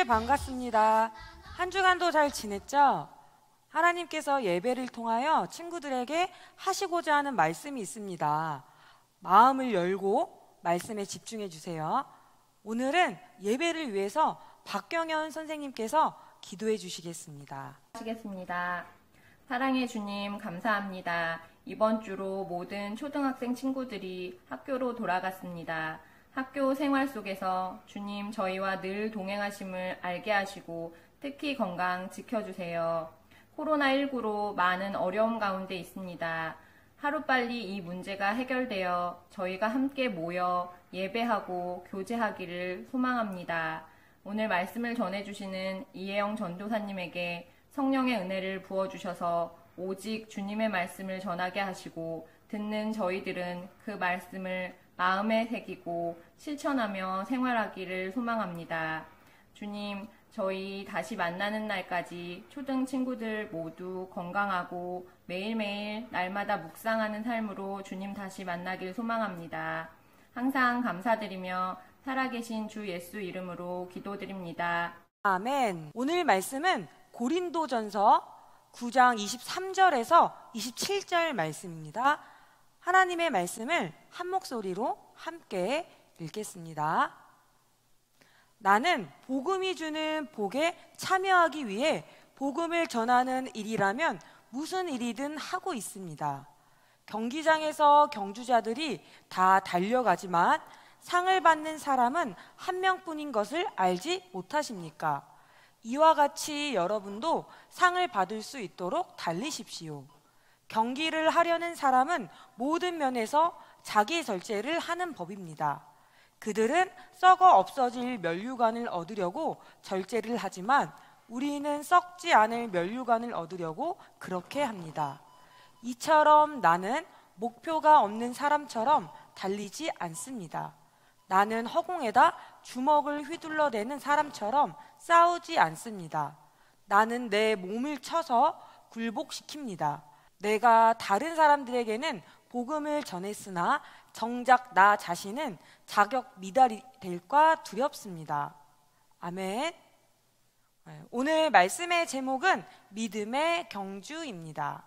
친구들 반갑습니다. 한 주간도 잘 지냈죠? 하나님께서 예배를 통하여 친구들에게 하시고자 하는 말씀이 있습니다. 마음을 열고 말씀에 집중해 주세요. 오늘은 예배를 위해서 박경현 선생님께서 기도해 주시겠습니다. 하시겠습니다. 사랑의 주님 감사합니다. 이번 주로 모든 초등학생 친구들이 학교로 돌아갔습니다. 학교 생활 속에서 주님 저희와 늘 동행하심을 알게 하시고 특히 건강 지켜주세요. 코로나19로 많은 어려움 가운데 있습니다. 하루빨리 이 문제가 해결되어 저희가 함께 모여 예배하고 교제하기를 소망합니다. 오늘 말씀을 전해주시는 이혜영 전도사님에게 성령의 은혜를 부어주셔서 오직 주님의 말씀을 전하게 하시고 듣는 저희들은 그 말씀을 마음에 새기고 실천하며 생활하기를 소망합니다. 주님, 저희 다시 만나는 날까지 초등 친구들 모두 건강하고 매일매일 날마다 묵상하는 삶으로 주님 다시 만나길 소망합니다. 항상 감사드리며 살아계신 주 예수 이름으로 기도드립니다. 아멘. 오늘 말씀은 고린도전서 9장 23절에서 27절 말씀입니다. 하나님의 말씀을 한 목소리로 함께 읽겠습니다. 나는 복음이 주는 복에 참여하기 위해 복음을 전하는 일이라면 무슨 일이든 하고 있습니다. 경기장에서 경주자들이 다 달려가지만 상을 받는 사람은 한 명뿐인 것을 알지 못하십니까? 이와 같이 여러분도 상을 받을 수 있도록 달리십시오. 경기를 하려는 사람은 모든 면에서 자기 절제를 하는 법입니다. 그들은 썩어 없어질 면류관을 얻으려고 절제를 하지만 우리는 썩지 않을 면류관을 얻으려고 그렇게 합니다. 이처럼 나는 목표가 없는 사람처럼 달리지 않습니다. 나는 허공에다 주먹을 휘둘러대는 사람처럼 싸우지 않습니다. 나는 내 몸을 쳐서 굴복시킵니다. 내가 다른 사람들에게는 복음을 전했으나 정작 나 자신은 자격 미달이 될까 두렵습니다. 아멘. 오늘 말씀의 제목은 믿음의 경주입니다.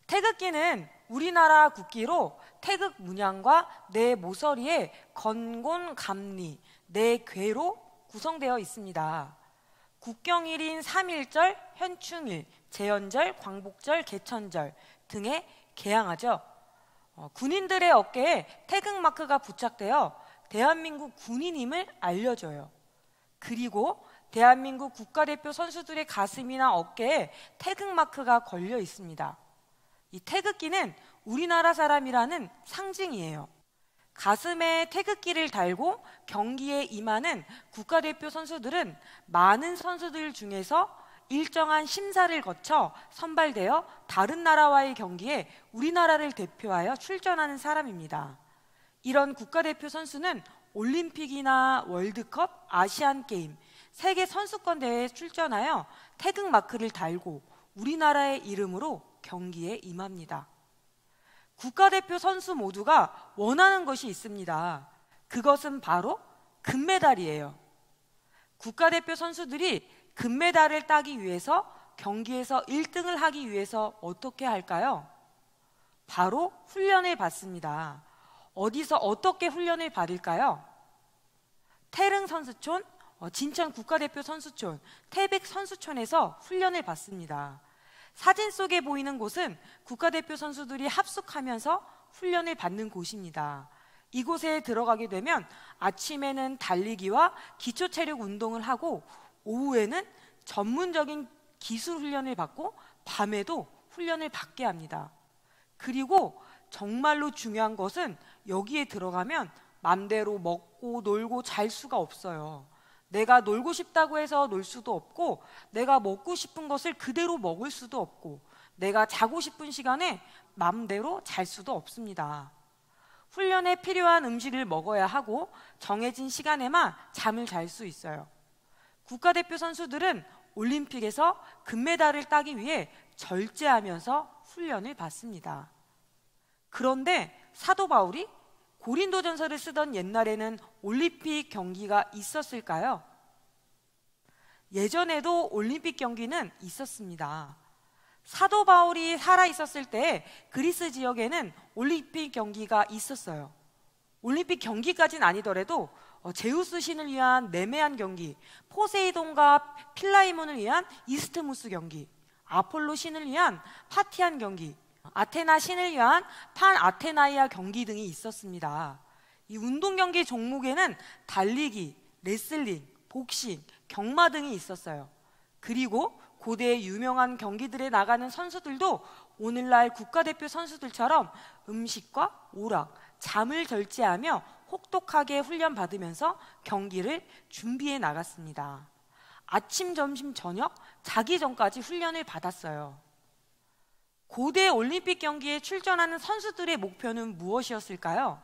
태극기는 우리나라 국기로 태극 문양과 네 모서리에 건곤 감리, 네 궤로 구성되어 있습니다. 국경일인 3.1절, 현충일, 제헌절, 광복절, 개천절 등에 개항하죠. 군인들의 어깨에 태극마크가 부착되어 대한민국 군인임을 알려줘요. 그리고 대한민국 국가대표 선수들의 가슴이나 어깨에 태극마크가 걸려 있습니다. 이 태극기는 우리나라 사람이라는 상징이에요. 가슴에 태극기를 달고 경기에 임하는 국가대표 선수들은 많은 선수들 중에서 일정한 심사를 거쳐 선발되어 다른 나라와의 경기에 우리나라를 대표하여 출전하는 사람입니다. 이런 국가대표 선수는 올림픽이나 월드컵, 아시안게임, 세계 선수권 대회에 출전하여 태극 마크를 달고 우리나라의 이름으로 경기에 임합니다. 국가대표 선수 모두가 원하는 것이 있습니다. 그것은 바로 금메달이에요. 국가대표 선수들이 금메달을 따기 위해서 경기에서 1등을 하기 위해서 어떻게 할까요? 바로 훈련을 받습니다. 어디서 어떻게 훈련을 받을까요? 태릉 선수촌, 진천 국가대표 선수촌, 태백 선수촌에서 훈련을 받습니다. 사진 속에 보이는 곳은 국가대표 선수들이 합숙하면서 훈련을 받는 곳입니다. 이곳에 들어가게 되면 아침에는 달리기와 기초체력 운동을 하고 오후에는 전문적인 기술 훈련을 받고 밤에도 훈련을 받게 합니다. 그리고 정말로 중요한 것은 여기에 들어가면 맘대로 먹고 놀고 잘 수가 없어요. 내가 놀고 싶다고 해서 놀 수도 없고 내가 먹고 싶은 것을 그대로 먹을 수도 없고 내가 자고 싶은 시간에 맘대로 잘 수도 없습니다. 훈련에 필요한 음식을 먹어야 하고 정해진 시간에만 잠을 잘 수 있어요. 국가대표 선수들은 올림픽에서 금메달을 따기 위해 절제하면서 훈련을 받습니다. 그런데 사도 바울이 고린도전서를 쓰던 옛날에는 올림픽 경기가 있었을까요? 예전에도 올림픽 경기는 있었습니다. 사도 바울이 살아 있었을 때 그리스 지역에는 올림픽 경기가 있었어요. 올림픽 경기까지는 아니더라도 제우스 신을 위한 네메안 경기, 포세이돈과 필라이몬을 위한 이스트무스 경기, 아폴로 신을 위한 파티안 경기, 아테나 신을 위한 판 아테나이아 경기 등이 있었습니다. 이 운동 경기 종목에는 달리기, 레슬링, 복싱, 경마 등이 있었어요. 그리고 고대의 유명한 경기들에 나가는 선수들도 오늘날 국가대표 선수들처럼 음식과 오락, 잠을 절제하며 혹독하게 훈련받으면서 경기를 준비해 나갔습니다. 아침, 점심, 저녁, 자기 전까지 훈련을 받았어요. 고대 올림픽 경기에 출전하는 선수들의 목표는 무엇이었을까요?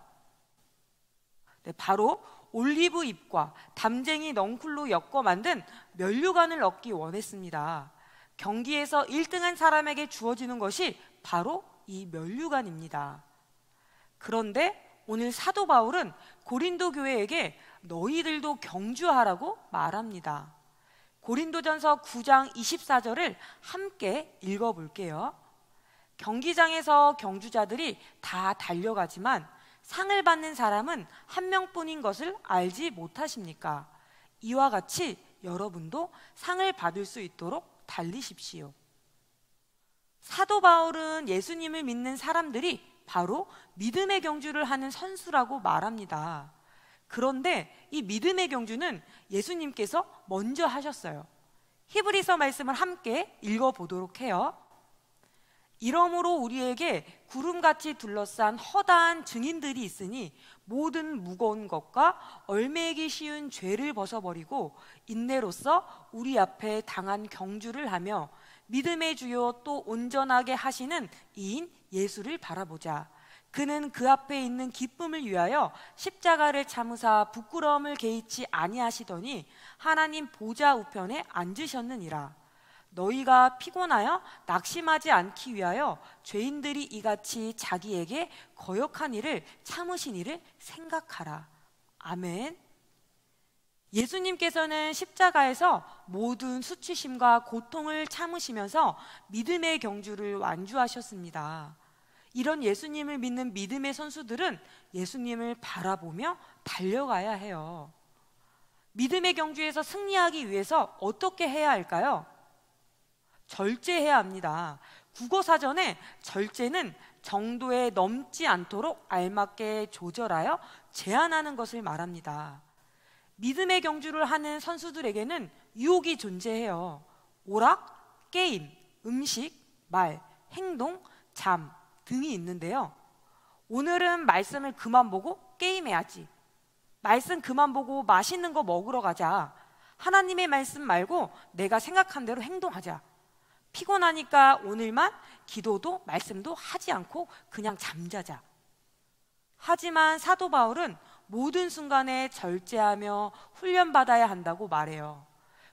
네, 바로 올리브 잎과 담쟁이 넝쿨로 엮어 만든 면류관을 얻기 원했습니다. 경기에서 1등한 사람에게 주어지는 것이 바로 이 면류관입니다. 그런데 오늘 사도 바울은 고린도 교회에게 너희들도 경주하라고 말합니다. 고린도전서 9장 24절을 함께 읽어볼게요. 경기장에서 경주자들이 다 달려가지만 상을 받는 사람은 한 명뿐인 것을 알지 못하십니까? 이와 같이 여러분도 상을 받을 수 있도록 달리십시오. 사도 바울은 예수님을 믿는 사람들이 바로 믿음의 경주를 하는 선수라고 말합니다. 그런데 이 믿음의 경주는 예수님께서 먼저 하셨어요. 히브리서 말씀을 함께 읽어보도록 해요. 이러므로 우리에게 구름같이 둘러싼 허다한 증인들이 있으니 모든 무거운 것과 얼매이기 쉬운 죄를 벗어버리고 인내로써 우리 앞에 당한 경주를 하며 믿음의 주요 또 온전하게 하시는 이인 예수를 바라보자. 그는 그 앞에 있는 기쁨을 위하여 십자가를 참으사 부끄러움을 개의치 아니하시더니 하나님 보좌 우편에 앉으셨느니라. 너희가 피곤하여 낙심하지 않기 위하여 죄인들이 이같이 자기에게 거역한 일을 참으신 일을 생각하라. 아멘. 예수님께서는 십자가에서 모든 수치심과 고통을 참으시면서 믿음의 경주를 완주하셨습니다. 이런 예수님을 믿는 믿음의 선수들은 예수님을 바라보며 달려가야 해요. 믿음의 경주에서 승리하기 위해서 어떻게 해야 할까요? 절제해야 합니다. 국어사전에 절제는 정도에 넘지 않도록 알맞게 조절하여 제한하는 것을 말합니다. 믿음의 경주를 하는 선수들에게는 유혹이 존재해요. 오락, 게임, 음식, 말, 행동, 잠 등이 있는데요. 오늘은 말씀을 그만 보고 게임해야지. 말씀 그만 보고 맛있는 거 먹으러 가자. 하나님의 말씀 말고 내가 생각한 대로 행동하자. 피곤하니까 오늘만 기도도 말씀도 하지 않고 그냥 잠자자. 하지만 사도 바울은 모든 순간에 절제하며 훈련받아야 한다고 말해요.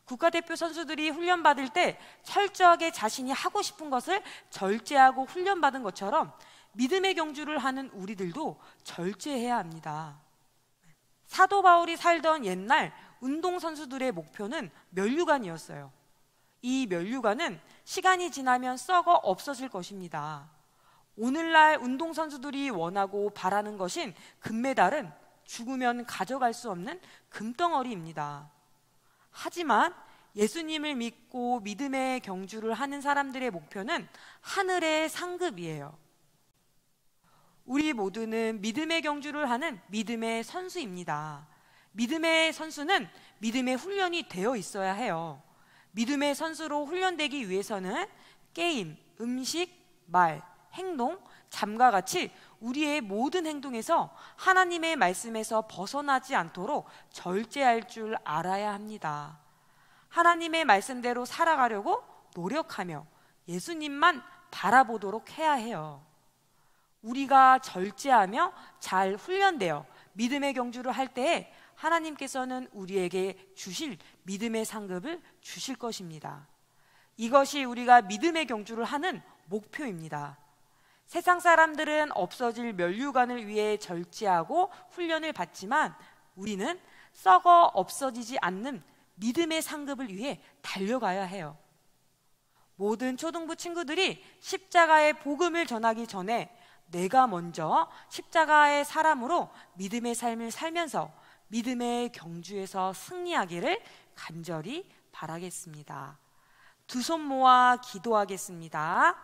국가대표 선수들이 훈련받을 때 철저하게 자신이 하고 싶은 것을 절제하고 훈련받은 것처럼 믿음의 경주를 하는 우리들도 절제해야 합니다. 사도 바울이 살던 옛날 운동선수들의 목표는 면류관이었어요. 이 면류관은 시간이 지나면 썩어 없어질 것입니다. 오늘날 운동선수들이 원하고 바라는 것인 금메달은 죽으면 가져갈 수 없는 금덩어리입니다. 하지만 예수님을 믿고 믿음의 경주를 하는 사람들의 목표는 하늘의 상급이에요. 우리 모두는 믿음의 경주를 하는 믿음의 선수입니다. 믿음의 선수는 믿음의 훈련이 되어 있어야 해요. 믿음의 선수로 훈련되기 위해서는 게임, 음식, 말, 행동, 잠과 같이 우리의 모든 행동에서 하나님의 말씀에서 벗어나지 않도록 절제할 줄 알아야 합니다. 하나님의 말씀대로 살아가려고 노력하며 예수님만 바라보도록 해야 해요. 우리가 절제하며 잘 훈련되어 믿음의 경주를 할 때에 하나님께서는 우리에게 주실 믿음의 상급을 주실 것입니다. 이것이 우리가 믿음의 경주를 하는 목표입니다. 세상 사람들은 없어질 면류관을 위해 절제하고 훈련을 받지만 우리는 썩어 없어지지 않는 믿음의 상급을 위해 달려가야 해요. 모든 초등부 친구들이 십자가의 복음을 전하기 전에 내가 먼저 십자가의 사람으로 믿음의 삶을 살면서 믿음의 경주에서 승리하기를 간절히 바라겠습니다. 두 손 모아 기도하겠습니다.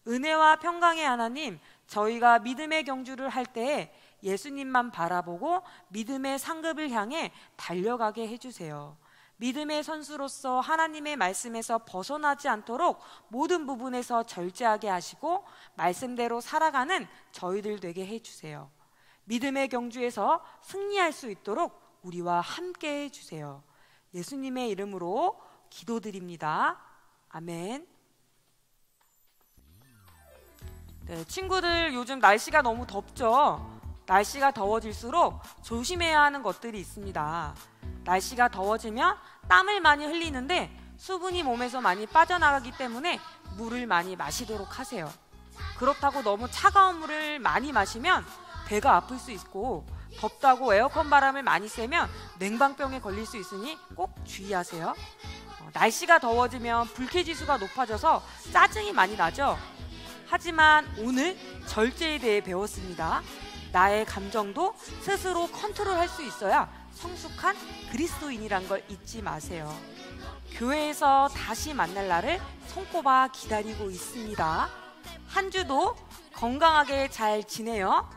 은혜와 평강의 하나님, 저희가 믿음의 경주를 할 때 예수님만 바라보고 믿음의 상급을 향해 달려가게 해주세요. 믿음의 선수로서 하나님의 말씀에서 벗어나지 않도록 모든 부분에서 절제하게 하시고 말씀대로 살아가는 저희들 되게 해주세요. 믿음의 경주에서 승리할 수 있도록 우리와 함께 해주세요. 예수님의 이름으로 기도드립니다. 아멘. 네, 친구들, 요즘 날씨가 너무 덥죠? 날씨가 더워질수록 조심해야 하는 것들이 있습니다. 날씨가 더워지면 땀을 많이 흘리는데 수분이 몸에서 많이 빠져나가기 때문에 물을 많이 마시도록 하세요. 그렇다고 너무 차가운 물을 많이 마시면 배가 아플 수 있고, 덥다고 에어컨 바람을 많이 쐬면 냉방병에 걸릴 수 있으니 꼭 주의하세요. 날씨가 더워지면 불쾌지수가 높아져서 짜증이 많이 나죠? 하지만 오늘 절제에 대해 배웠습니다. 나의 감정도 스스로 컨트롤할 수 있어야 성숙한 그리스도인이란 걸 잊지 마세요. 교회에서 다시 만날 날을 손꼽아 기다리고 있습니다. 한 주도 건강하게 잘 지내요.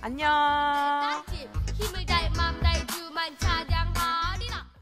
안녕.